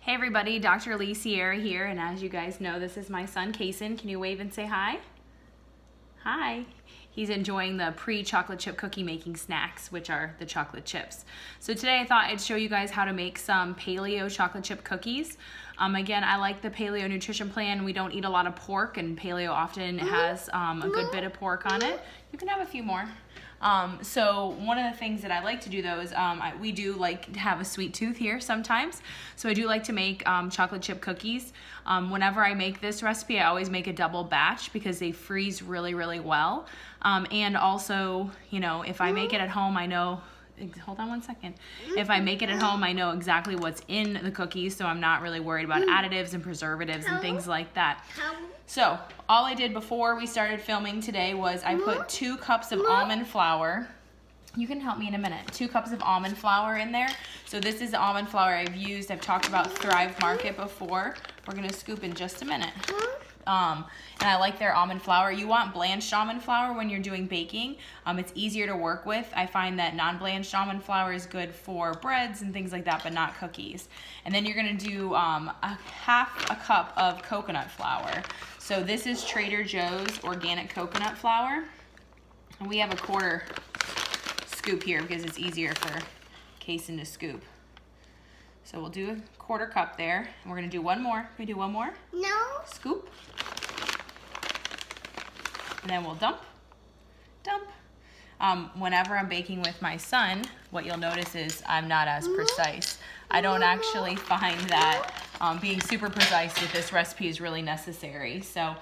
Hey everybody, Dr. Lee Sierra here, and as you guys know, this is my son, Kason. Can you wave and say hi? Hi. He's enjoying the pre-chocolate chip cookie making snacks, which are the chocolate chips. So today I thought I'd show you guys how to make some paleo chocolate chip cookies. Again, I like the paleo nutrition plan. We don't eat a lot of pork, and paleo often has a good bit of pork on it. You can have a few more. So one of the things that I like to do though is we do like to have a sweet tooth here sometimes. So I do like to make chocolate chip cookies. Whenever I make this recipe, I always make a double batch because they freeze really, really well. And also, you know, if I make it at home, I know, hold on one second. If I make it at home, I know exactly what's in the cookies, so I'm not really worried about additives and preservatives and things like that. So all I did before we started filming today was I put 2 cups of almond flour. You can help me in a minute. 2 cups of almond flour in there. So this is the almond flour I've used. I've talked about Thrive Market before. We're gonna scoop in just a minute. And I like their almond flour. You want blanched almond flour when you're doing baking. It's easier to work with. I find that non-blanched almond flour is good for breads and things like that, but not cookies. And then you're gonna do half a cup of coconut flour. So this is Trader Joe's organic coconut flour. And we have a 1/4 scoop here because it's easier for Kason to scoop. So we'll do a 1/4 cup there. And we're gonna do one more. Can we do one more? No. Scoop. And then we'll dump. Whenever I'm baking with my son, what you'll notice is I'm not as precise. I don't actually find that being super precise with this recipe is really necessary. So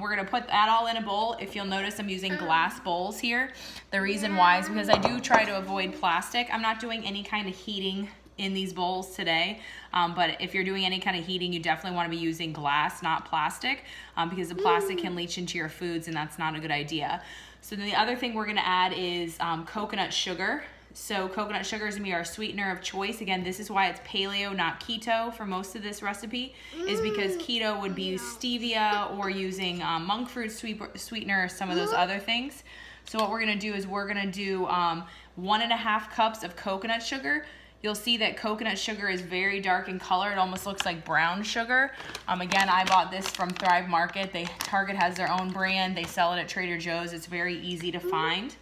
we're gonna put that all in a bowl. If you'll notice, I'm using glass bowls here. The reason why is because I do try to avoid plastic. I'm not doing any kind of heating in these bowls today, but if you're doing any kind of heating, you definitely want to be using glass, not plastic, because the plastic can leach into your foods, and that's not a good idea. So then the other thing we're going to add is coconut sugar. So coconut sugar is going to be our sweetener of choice. Again, this is why it's paleo, not keto for most of this recipe, is because keto would be stevia or using monk fruit sweetener or some of those other things. So what we're going to do is we're going to do 1.5 cups of coconut sugar. You'll see that coconut sugar is very dark in color. It almost looks like brown sugar. Again, I bought this from Thrive Market. Target has their own brand. They sell it at Trader Joe's. It's very easy to find.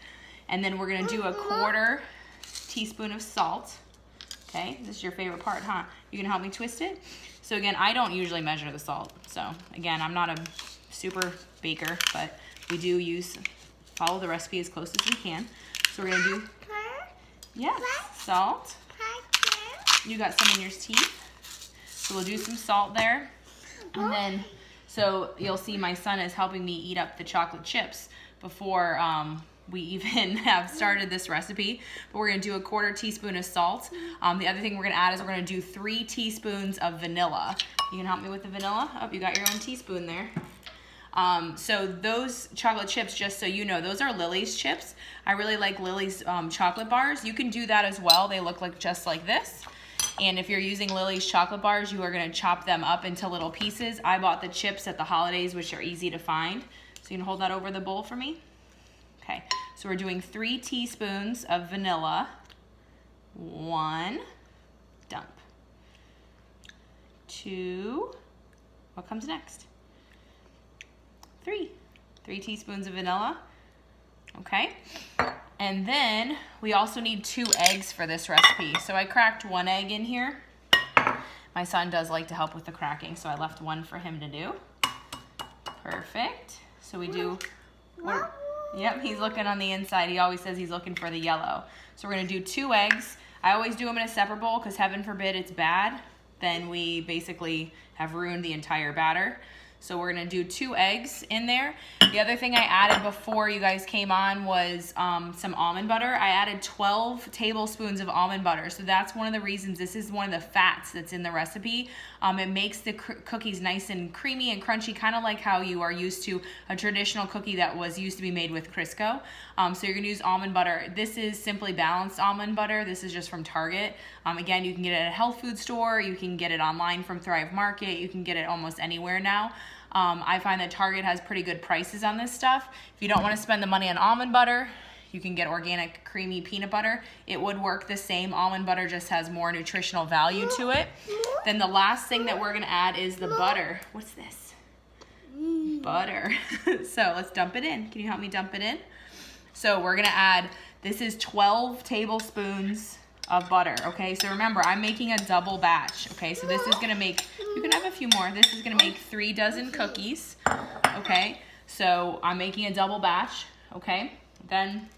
And then we're gonna do a 1/4 teaspoon of salt. Okay, this is your favorite part, huh? You can help me twist it? So again, I don't usually measure the salt. So again, I'm not a super baker, but we do follow the recipe as close as we can. So we're gonna do, salt. You got some in your teeth. So we'll do some salt there. And then, so you'll see my son is helping me eat up the chocolate chips before we even have started this recipe. But we're gonna do a 1/4 teaspoon of salt. The other thing we're gonna add is we're gonna do 3 teaspoons of vanilla. You can help me with the vanilla? Oh, you got your own teaspoon there. So those chocolate chips, just so you know, those are Lily's chips. I really like Lily's chocolate bars. You can do that as well. They look like just like this. And if you're using Lily's chocolate bars, you are gonna chop them up into little pieces. I bought the chips at the holidays, which are easy to find. So you can hold that over the bowl for me. Okay, so we're doing 3 teaspoons of vanilla. 1, dump. 2, what comes next? 3 teaspoons of vanilla. Okay, and then we also need 2 eggs for this recipe. So I cracked 1 egg in here. My son does like to help with the cracking, so I left 1 for him to do. Perfect. So we do, yep, he's looking on the inside. He always says he's looking for the yellow. So we're gonna do 2 eggs. I always do them in a separate bowl because heaven forbid it's bad. Then we basically have ruined the entire batter. So we're gonna do 2 eggs in there. The other thing I added before you guys came on was some almond butter. I added 12 tablespoons of almond butter. So that's one of the reasons, this is one of the fats that's in the recipe. It makes the cookies nice and creamy and crunchy, kind of like how you are used to a traditional cookie that was used to be made with Crisco. So you're gonna use almond butter. This is Simply Balanced almond butter. This is just from Target. Again, you can get it at a health food store. You can get it online from Thrive Market. You can get it almost anywhere now. I find that Target has pretty good prices on this stuff. If you don't want to spend the money on almond butter, You can get organic creamy peanut butter. It would work the same. Almond butter just has more nutritional value to it. Then the last thing that we're gonna add is the butter. What's this? Butter. So let's dump it in. Can you help me dump it in? So we're gonna add, this is 12 tablespoons of butter, okay? So remember, I'm making a double batch, okay? So this is gonna make, you can have a few more. This is gonna make 3 dozen cookies, okay? So I'm making a double batch, okay? Then,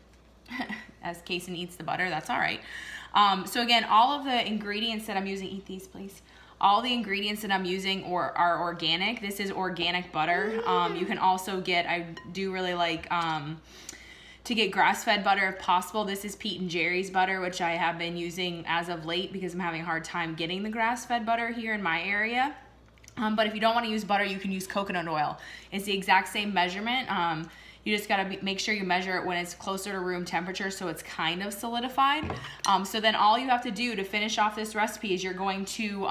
as Kaysen eats the butter, that's all right. So again, all of the ingredients that I'm using, eat these please. All the ingredients that I'm using are organic. This is organic butter. You can also get, I do really like, to get grass-fed butter if possible. This is Pete and Jerry's butter, which I have been using as of late because I'm having a hard time getting the grass-fed butter here in my area. But if you don't want to use butter, you can use coconut oil. It's the exact same measurement. You just gotta make sure you measure it when it's closer to room temperature so it's kind of solidified. So then all you have to do to finish off this recipe is you're going to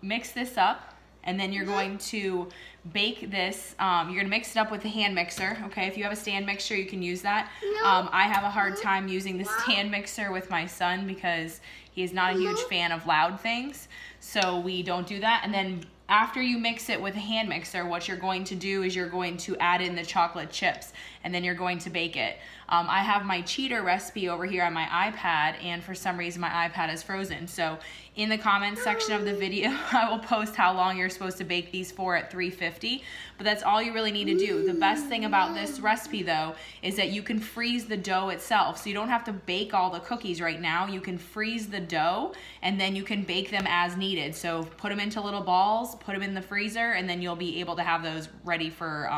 mix this up, and then you're going to bake this. You're gonna mix it up with a hand mixer, okay? If you have a stand mixer, you can use that. I have a hard time using the stand mixer with my son because he is not a huge fan of loud things, so we don't do that. And then after you mix it with a hand mixer, what you're going to do is you're going to add in the chocolate chips, and then you're going to bake it. I have my cheater recipe over here on my iPad, and for some reason my iPad is frozen. So in the comments section of the video, I will post how long you're supposed to bake these for at 350, but that's all you really need to do. The best thing about this recipe though is that you can freeze the dough itself. So you don't have to bake all the cookies right now. You can freeze the dough and then you can bake them as needed. So put them into little balls, put them in the freezer, and then you'll be able to have those ready for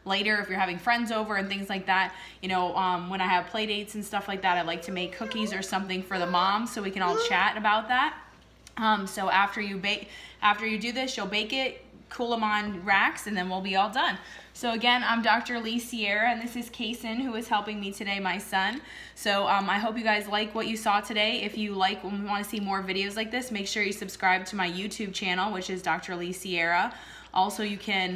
later if you're having friends over and things like that. You know, when I have play dates and stuff like that, I like to make cookies or something for the moms so we can all chat about that. So after you do this, you'll bake it, cool them on racks, and then we'll be all done. So again, I'm Dr. Lee Sierra, and this is Kaysen, who is helping me today, my son. So I hope you guys like what you saw today. If you like and want to see more videos like this, make sure you subscribe to my YouTube channel, which is Dr. Lee Sierra. Also, you can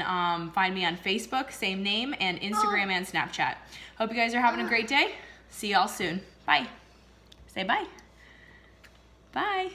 find me on Facebook, same name, and Instagram and Snapchat. Hope you guys are having a great day. See y'all soon. Bye. Say bye. Bye.